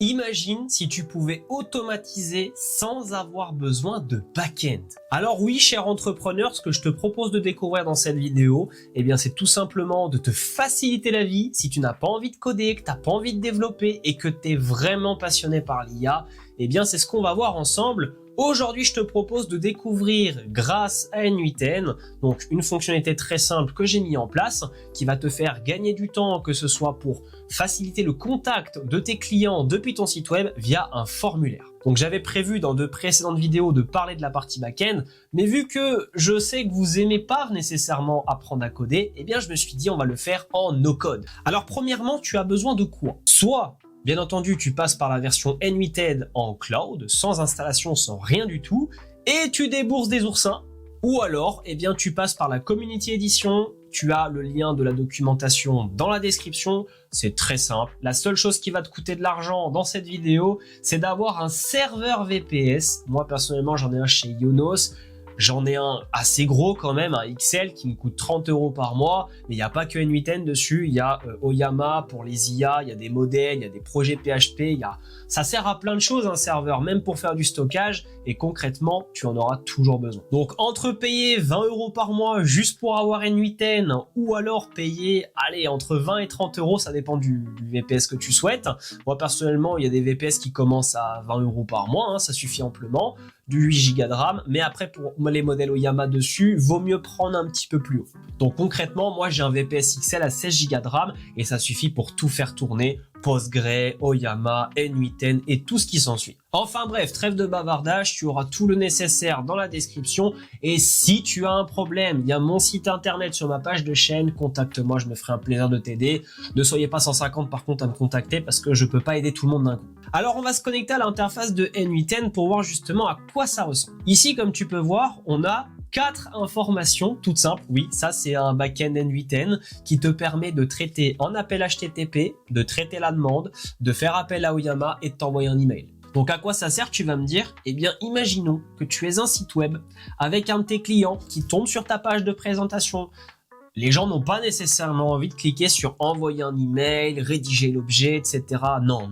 Imagine si tu pouvais automatiser sans avoir besoin de back-end. Alors oui, cher entrepreneur, ce que je te propose de découvrir dans cette vidéo, eh bien c'est tout simplement de te faciliter la vie si tu n'as pas envie de coder, que tu n'as pas envie de développer et que tu es vraiment passionné par l'IA. Eh bien c'est ce qu'on va voir ensemble. Aujourd'hui, je te propose de découvrir grâce à N8N, donc une fonctionnalité très simple que j'ai mis en place qui va te faire gagner du temps, que ce soit pour faciliter le contact de tes clients depuis ton site web via un formulaire. Donc j'avais prévu dans de précédentes vidéos de parler de la partie back-end, mais vu que je sais que vous aimez pas nécessairement apprendre à coder, eh bien je me suis dit on va le faire en no-code. Alors premièrement, tu as besoin de quoi? Soit bien entendu, tu passes par la version N8N en cloud, sans installation, sans rien du tout, et tu débourses des oursins. Ou alors, eh bien, tu passes par la Community Edition, tu as le lien de la documentation dans la description, c'est très simple. La seule chose qui va te coûter de l'argent dans cette vidéo, c'est d'avoir un serveur VPS. Moi, personnellement, j'en ai un chez Ionos. J'en ai un assez gros quand même, un XL qui me coûte 30 € par mois, mais il n'y a pas que N8N dessus, il y a Oyama pour les IA, il y a des modèles, il y a des projets PHP, ça sert à plein de choses un serveur, même pour faire du stockage, et concrètement, tu en auras toujours besoin. Donc entre payer 20 € par mois juste pour avoir N8N, ou alors payer, allez, entre 20 et 30 €, ça dépend du VPS que tu souhaites. Moi personnellement, il y a des VPS qui commencent à 20 € par mois, hein, ça suffit amplement. Du 8 Go de RAM, mais après pour les modèles Oyama dessus, vaut mieux prendre un petit peu plus haut. Donc concrètement, moi j'ai un VPS XL à 16 Go de RAM et ça suffit pour tout faire tourner, Postgre, Oyama, N8N et tout ce qui s'ensuit. Enfin bref, trêve de bavardage, tu auras tout le nécessaire dans la description et si tu as un problème, il y a mon site internet sur ma page de chaîne, contacte-moi, je me ferai un plaisir de t'aider. Ne soyez pas 150 par contre à me contacter parce que je peux pas aider tout le monde d'un coup. Alors on va se connecter à l'interface de N8N pour voir justement à quoi ça ressemble. Ici, comme tu peux voir, on a 4 informations toutes simples. Oui, ça c'est un backend N8N qui te permet de traiter en appel HTTP, de traiter la demande, de faire appel à Oyama et de t'envoyer un email. Donc à quoi ça sert, tu vas me dire? Eh bien, imaginons que tu es un site web avec un de tes clients qui tombe sur ta page de présentation. Les gens n'ont pas nécessairement envie de cliquer sur envoyer un email, rédiger l'objet, etc. Non.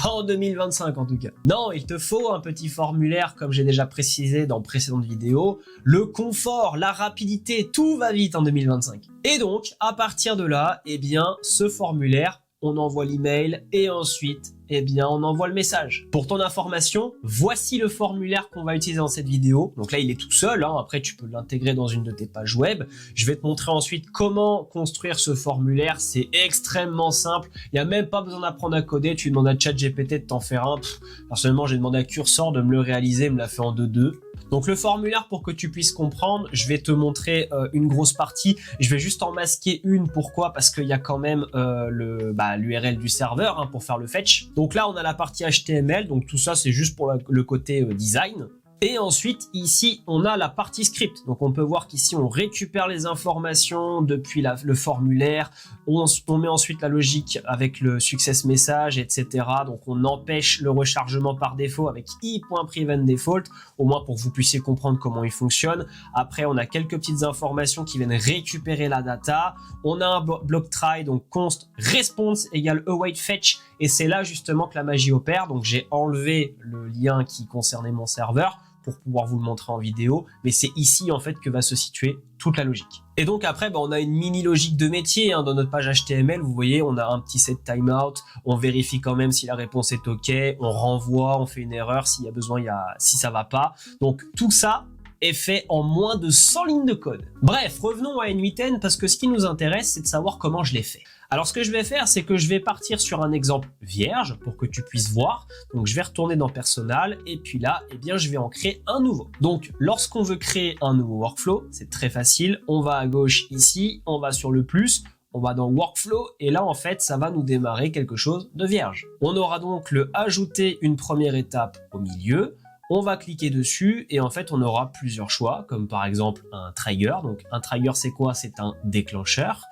Pas en 2025 en tout cas. Non, il te faut un petit formulaire comme j'ai déjà précisé dans précédentes vidéos. Le confort, la rapidité, tout va vite en 2025. Et donc, à partir de là, eh bien, ce formulaire, on envoie l'email et ensuite, eh bien, on envoie le message. Pour ton information, voici le formulaire qu'on va utiliser dans cette vidéo. Donc là, il est tout seul, hein. Après, tu peux l'intégrer dans une de tes pages web. Je vais te montrer ensuite comment construire ce formulaire. C'est extrêmement simple. Il n'y a même pas besoin d'apprendre à coder. Tu demandes à ChatGPT de t'en faire un. Personnellement, j'ai demandé à Cursor de me le réaliser. Il me l'a fait en 2-2. Donc le formulaire, pour que tu puisses comprendre, je vais te montrer une grosse partie. Je vais juste en masquer une. Pourquoi? Parce qu'il y a quand même l'URL du serveur, hein, pour faire le fetch. Donc là, on a la partie HTML. Donc tout ça, c'est juste pour le côté design. Et ensuite, ici, on a la partie script. Donc, on peut voir qu'ici, on récupère les informations depuis le formulaire. On met ensuite la logique avec le success message, etc. Donc, on empêche le rechargement par défaut avec i.preventDefault, au moins pour que vous puissiez comprendre comment il fonctionne. Après, on a quelques petites informations qui viennent récupérer la data. On a un block try, donc const response égale await fetch. Et c'est là, justement, que la magie opère. Donc, j'ai enlevé le lien qui concernait mon serveur pour pouvoir vous le montrer en vidéo, mais c'est ici en fait que va se situer toute la logique. Et donc après, on a une mini logique de métier, hein, dans notre page HTML. Vous voyez, on a un petit set timeout, on vérifie quand même si la réponse est OK, on renvoie, on fait une erreur s'il y a besoin, si ça va pas. Donc tout ça est fait en moins de 100 lignes de code. Bref, revenons à N8N parce que ce qui nous intéresse, c'est de savoir comment je l'ai fait. Alors ce que je vais faire, c'est que je vais partir sur un exemple vierge pour que tu puisses voir. Donc je vais retourner dans Personal et puis là, eh bien, je vais en créer un nouveau. Donc lorsqu'on veut créer un nouveau workflow, c'est très facile. On va à gauche ici, on va sur le plus, on va dans Workflow et là en fait, ça va nous démarrer quelque chose de vierge. On aura donc le ajouter une première étape au milieu. On va cliquer dessus et en fait on aura plusieurs choix comme par exemple un trigger. Donc un trigger c'est quoi? C'est un déclencheur.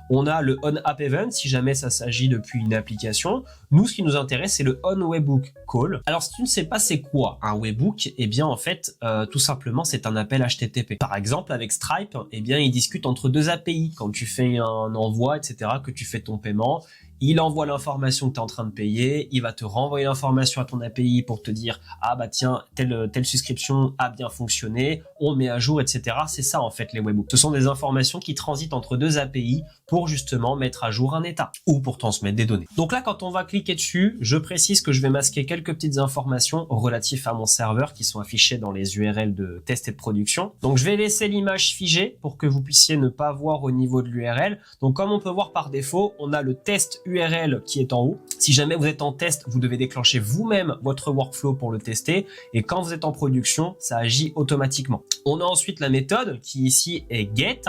On a le on app event si jamais ça s'agit depuis une application. Nous ce qui nous intéresse c'est le on webhook call. Alors si tu ne sais pas c'est quoi un webhook, eh bien en fait tout simplement c'est un appel HTTP. Par exemple avec Stripe, eh bien ils discutent entre deux API quand tu fais un envoi etc, que tu fais ton paiement. il envoie l'information que tu es en train de payer, il va te renvoyer l'information à ton API pour te dire « Ah bah tiens, telle souscription a bien fonctionné, on met à jour, etc. » C'est ça en fait les webhooks. Ce sont des informations qui transitent entre deux API pour justement mettre à jour un état ou pour transmettre des données. Donc là, quand on va cliquer dessus, je précise que je vais masquer quelques petites informations relatives à mon serveur qui sont affichées dans les URL de test et de production. Donc je vais laisser l'image figée pour que vous puissiez ne pas voir au niveau de l'URL. Donc comme on peut voir par défaut, on a le test URL qui est en haut. Si jamais vous êtes en test, vous devez déclencher vous-même votre workflow pour le tester. Et quand vous êtes en production, ça agit automatiquement. On a ensuite la méthode qui ici est get.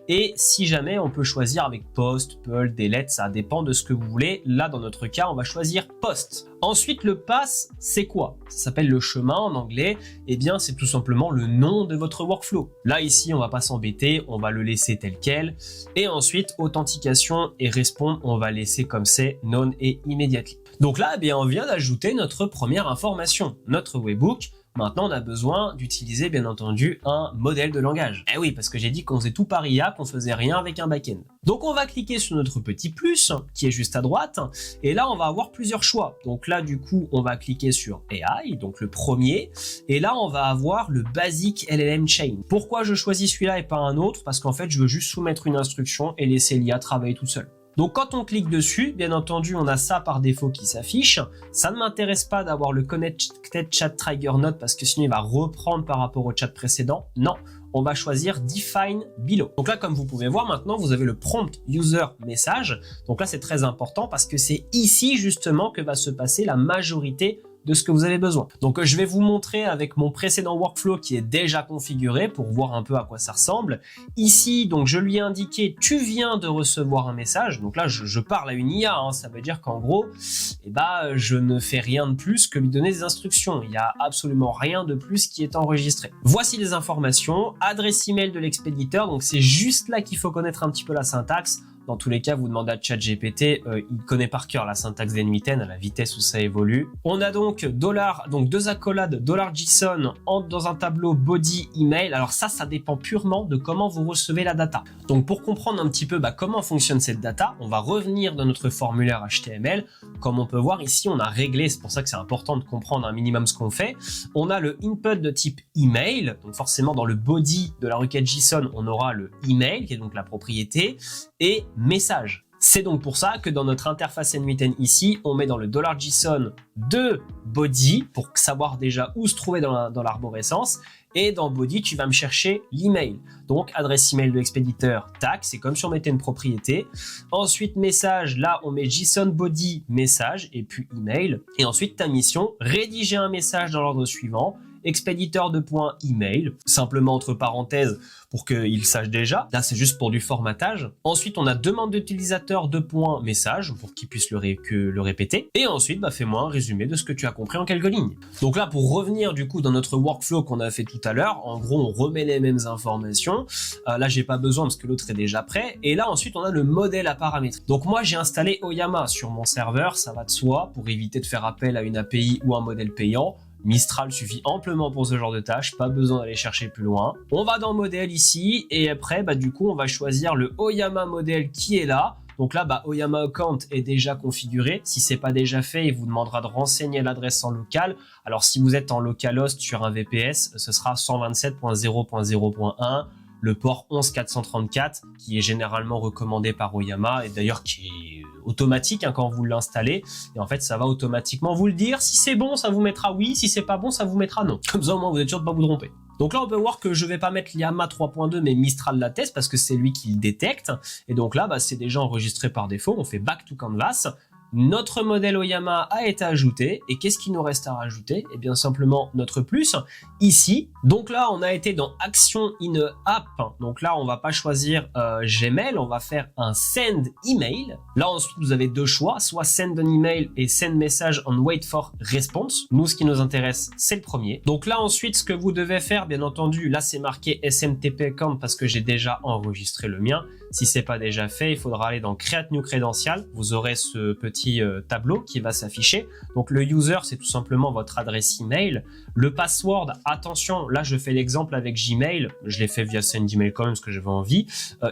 Et si jamais on peut choisir avec post, pull, delete, ça dépend de ce que vous voulez. Là, dans notre cas, on va choisir post. Ensuite, le path, c'est quoi? Ça s'appelle le chemin en anglais. Eh bien, c'est tout simplement le nom de votre workflow. Là, ici, on va pas s'embêter, on va le laisser tel quel. Et ensuite, authentication et respond, on va laisser comme c'est, known et immediately. Donc là, eh bien, on vient d'ajouter notre première information, notre webhook. Maintenant, on a besoin d'utiliser, bien entendu, un modèle de langage. Eh oui, parce que j'ai dit qu'on faisait tout par IA, qu'on faisait rien avec un back-end. Donc, on va cliquer sur notre petit plus, qui est juste à droite, et là, on va avoir plusieurs choix. Donc là, du coup, on va cliquer sur AI, donc le premier, et là, on va avoir le Basic LLM Chain. Pourquoi je choisis celui-là et pas un autre? Parce qu'en fait, je veux juste soumettre une instruction et laisser l'IA travailler tout seul. Donc quand on clique dessus, bien entendu, on a ça par défaut qui s'affiche. Ça ne m'intéresse pas d'avoir le Connected Chat Trigger Note parce que sinon il va reprendre par rapport au chat précédent. Non, on va choisir Define Below. Donc là, comme vous pouvez voir, maintenant vous avez le Prompt User Message. Donc là, c'est très important parce que c'est ici justement que va se passer la majorité de ce que vous avez besoin. Donc je vais vous montrer avec mon précédent workflow qui est déjà configuré pour voir un peu à quoi ça ressemble. Ici, donc je lui ai indiqué tu viens de recevoir un message. Donc là, je parle à une IA, hein. Ça veut dire qu'en gros, je ne fais rien de plus que lui donner des instructions. Il n'y a absolument rien de plus qui est enregistré. Voici les informations, adresse email de l'expéditeur. Donc c'est juste là qu'il faut connaître un petit peu la syntaxe. Dans tous les cas, vous demandez à ChatGPT, il connaît par cœur la syntaxe d'N8N, à la vitesse où ça évolue. On a donc deux accolades $JSON dans un tableau body email. Alors ça dépend purement de comment vous recevez la data. Donc pour comprendre un petit peu comment fonctionne cette data, on va revenir dans notre formulaire HTML. Comme on peut voir ici, on a réglé, c'est pour ça que c'est important de comprendre un minimum ce qu'on fait. On a le input de type email, donc forcément dans le body de la requête JSON, on aura le email qui est donc la propriété et message. C'est donc pour ça que dans notre interface N8N ici, on met dans le $JSON de body pour savoir déjà où se trouver dans l'arborescence. Et dans body, tu vas me chercher l'email. Donc, adresse email de l'expéditeur, tac, c'est comme si on mettait une propriété. Ensuite, message, là, on met JSON body message et puis email. Et ensuite, ta mission, rédiger un message dans l'ordre suivant. Expéditeur de point email, simplement entre parenthèses pour qu'il sache déjà. Là, c'est juste pour du formatage. Ensuite, on a demande d'utilisateur de point message pour qu'il puisse le répéter. Et ensuite, fais-moi un résumé de ce que tu as compris en quelques lignes. Donc là, pour revenir du coup dans notre workflow qu'on a fait tout à l'heure, en gros, on remet les mêmes informations. Là, j'ai pas besoin parce que l'autre est déjà prêt. Et là, ensuite, on a le modèle à paramétrer. Donc moi, j'ai installé Oyama sur mon serveur, ça va de soi, pour éviter de faire appel à une API ou un modèle payant. Mistral suffit amplement pour ce genre de tâches, pas besoin d'aller chercher plus loin. On va dans modèle ici et après du coup on va choisir le Oyama modèle qui est là. Donc là Oyama account est déjà configuré. Si c'est pas déjà fait, il vous demandera de renseigner l'adresse en local. Alors si vous êtes en localhost sur un VPS, ce sera 127.0.0.1. Le port 11434 qui est généralement recommandé par Oyama et d'ailleurs qui est automatique quand vous l'installez et en fait ça va automatiquement vous le dire. Si c'est bon ça vous mettra oui, si c'est pas bon ça vous mettra non. Comme ça au moins vous êtes sûr de pas vous tromper. Donc là on peut voir que je vais pas mettre Llama 3.2 mais Mistral Latest parce que c'est lui qui le détecte et donc là c'est déjà enregistré par défaut. On fait back to canvas. Notre modèle Oyama a été ajouté et qu'est-ce qu'il nous reste à rajouter? Eh bien simplement notre plus ici. Donc là on a été dans Action in App. Donc là on va pas choisir Gmail, on va faire un Send Email. Là ensuite vous avez deux choix, soit Send an Email et Send Message and Wait for Response. Nous ce qui nous intéresse c'est le premier. Donc là ensuite ce que vous devez faire bien entendu, là c'est marqué SMTP account parce que j'ai déjà enregistré le mien. Si c'est pas déjà fait, il faudra aller dans Create New Credential. Vous aurez ce petit tableau qui va s'afficher. Donc le user, c'est tout simplement votre adresse email. Le password, attention, là je fais l'exemple avec Gmail. Je l'ai fait via Sendemail quand même parce que j'avais envie.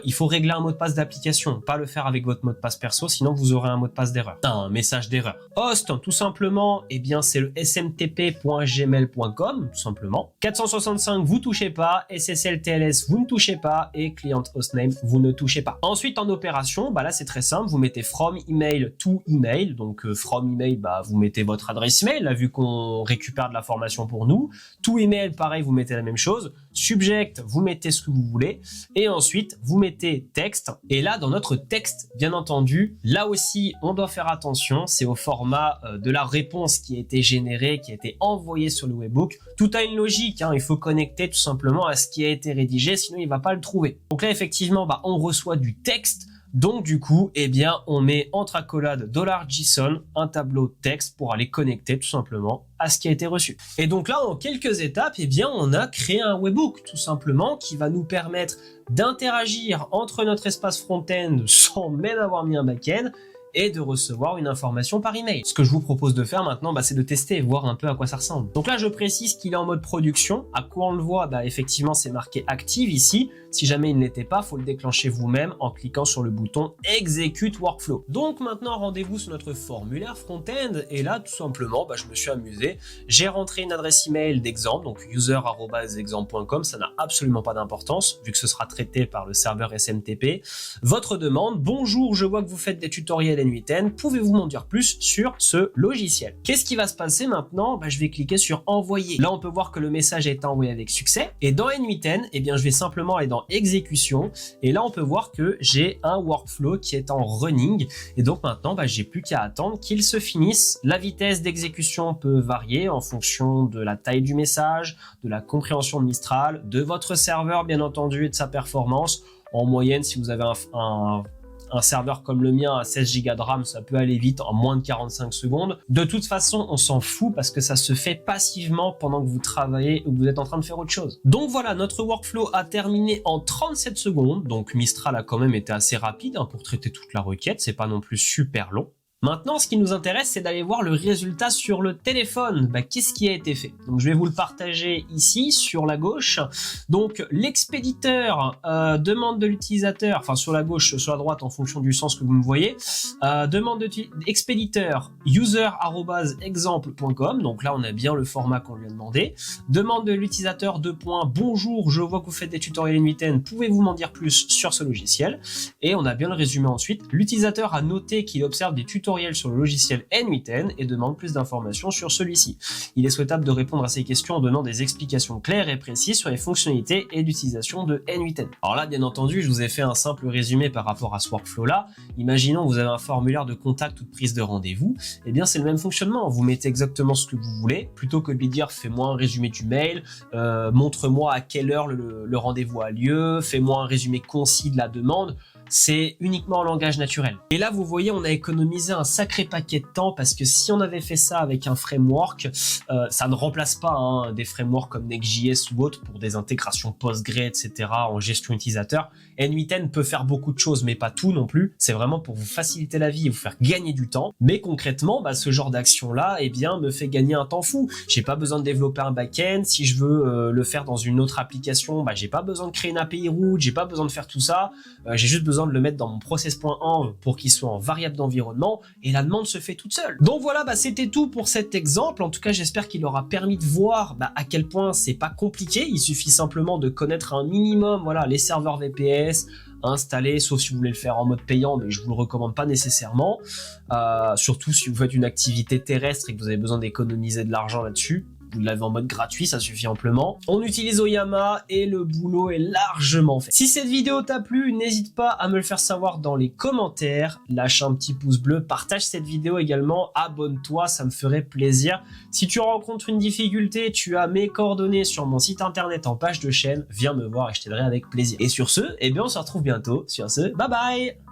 Il faut régler un mot de passe d'application, pas le faire avec votre mot de passe perso, sinon vous aurez un mot de passe d'erreur. Un message d'erreur. Host, tout simplement, eh bien c'est le smtp.gmail.com, tout simplement. 465, vous touchez pas. SSL TLS, vous ne touchez pas. Et client hostname, vous ne touchez pas. Ensuite, en opération, là c'est très simple, vous mettez from email to email. Donc from email, vous mettez votre adresse email, là vu qu'on récupère de l'information pour nous. To email, pareil, vous mettez la même chose. Subject, vous mettez ce que vous voulez. Et ensuite, vous mettez texte. Et là, dans notre texte, bien entendu, là aussi, on doit faire attention. C'est au format de la réponse qui a été générée, qui a été envoyée sur le webhook. Tout a une logique, hein. Il faut connecter tout simplement à ce qui a été rédigé, sinon il va pas le trouver. Donc là, effectivement, on reçoit du texte. Donc du coup, eh bien, on met entre accolades $JSON un tableau texte pour aller connecter tout simplement à ce qui a été reçu. Et donc là, en quelques étapes, eh bien, on a créé un webhook tout simplement qui va nous permettre d'interagir entre notre espace front-end sans même avoir mis un back-end et de recevoir une information par email. Ce que je vous propose de faire maintenant, c'est de tester, voir un peu à quoi ça ressemble. Donc là, je précise qu'il est en mode production. À quoi on le voit? Effectivement, c'est marqué active ici. Si jamais il ne l'était pas, faut le déclencher vous-même en cliquant sur le bouton Execute Workflow. Donc maintenant, rendez-vous sur notre formulaire front-end. Et là, tout simplement, je me suis amusé. J'ai rentré une adresse email d'exemple, donc user@exemple.com. Ça n'a absolument pas d'importance, vu que ce sera traité par le serveur SMTP. Votre demande: bonjour, je vois que vous faites des tutoriels N8N. Pouvez-vous m'en dire plus sur ce logiciel? Qu'est-ce qui va se passer maintenant? Je vais cliquer sur envoyer. Là, on peut voir que le message a été envoyé avec succès. Et dans N8N, je vais simplement aller dans exécution. Et là, on peut voir que j'ai un workflow qui est en running. Et donc maintenant, j'ai plus qu'à attendre qu'il se finisse. La vitesse d'exécution peut varier en fonction de la taille du message, de la compréhension de Mistral, de votre serveur, bien entendu, et de sa performance. En moyenne, si vous avez un serveur comme le mien à 16 Go de RAM, ça peut aller vite en moins de 45 secondes. De toute façon, on s'en fout parce que ça se fait passivement pendant que vous travaillez ou que vous êtes en train de faire autre chose. Donc voilà, notre workflow a terminé en 37 secondes. Donc Mistral a quand même été assez rapide pour traiter toute la requête. C'est pas non plus super long. Maintenant, ce qui nous intéresse, c'est d'aller voir le résultat sur le téléphone. Qu'est-ce qui a été fait? Donc, je vais vous le partager ici, sur la gauche. Donc, l'expéditeur demande de l'utilisateur, enfin sur la gauche, sur la droite, en fonction du sens que vous me voyez, demande de expéditeur user@exemple.com. Donc là, on a bien le format qu'on lui a demandé. Demande de l'utilisateur : bonjour, je vois que vous faites des tutoriels N8N. Pouvez-vous m'en dire plus sur ce logiciel? Et on a bien le résumé ensuite. L'utilisateur a noté qu'il observe des tutoriels sur le logiciel N8N et demande plus d'informations sur celui-ci. Il est souhaitable de répondre à ces questions en donnant des explications claires et précises sur les fonctionnalités et l'utilisation de N8N. Alors là, bien entendu, je vous ai fait un simple résumé par rapport à ce workflow-là. Imaginons que vous avez un formulaire de contact ou de prise de rendez-vous. Eh bien, c'est le même fonctionnement. Vous mettez exactement ce que vous voulez. Plutôt que de lui dire « fais-moi un résumé du mail, montre-moi à quelle heure le rendez-vous a lieu, fais-moi un résumé concis de la demande », c'est uniquement en langage naturel. Et là, vous voyez, on a économisé un sacré paquet de temps parce que si on avait fait ça avec un framework, ça ne remplace pas des frameworks comme Next.js ou autres pour des intégrations Postgre, etc. en gestion utilisateur. N8N peut faire beaucoup de choses, mais pas tout non plus. C'est vraiment pour vous faciliter la vie et vous faire gagner du temps. Mais concrètement, ce genre d'action-là, me fait gagner un temps fou. J'ai pas besoin de développer un back-end. Si je veux le faire dans une autre application, j'ai pas besoin de créer une API route, j'ai pas besoin de faire tout ça. J'ai juste besoin de le mettre dans mon process.env pour qu'il soit en variable d'environnement et la demande se fait toute seule. Donc voilà, c'était tout pour cet exemple. En tout cas, j'espère qu'il aura permis de voir à quel point c'est pas compliqué. Il suffit simplement de connaître un minimum, les serveurs VPS, installer, sauf si vous voulez le faire en mode payant, mais je vous le recommande pas nécessairement. Surtout si vous faites une activité terrestre et que vous avez besoin d'économiser de l'argent là-dessus. Vous l'avez en mode gratuit, ça suffit amplement. On utilise Oyama et le boulot est largement fait. Si cette vidéo t'a plu, n'hésite pas à me le faire savoir dans les commentaires. Lâche un petit pouce bleu, partage cette vidéo également, abonne-toi, ça me ferait plaisir. Si tu rencontres une difficulté, tu as mes coordonnées sur mon site internet en page de chaîne. Viens me voir et je t'aiderai avec plaisir. Et sur ce, on se retrouve bientôt. Sur ce, bye bye!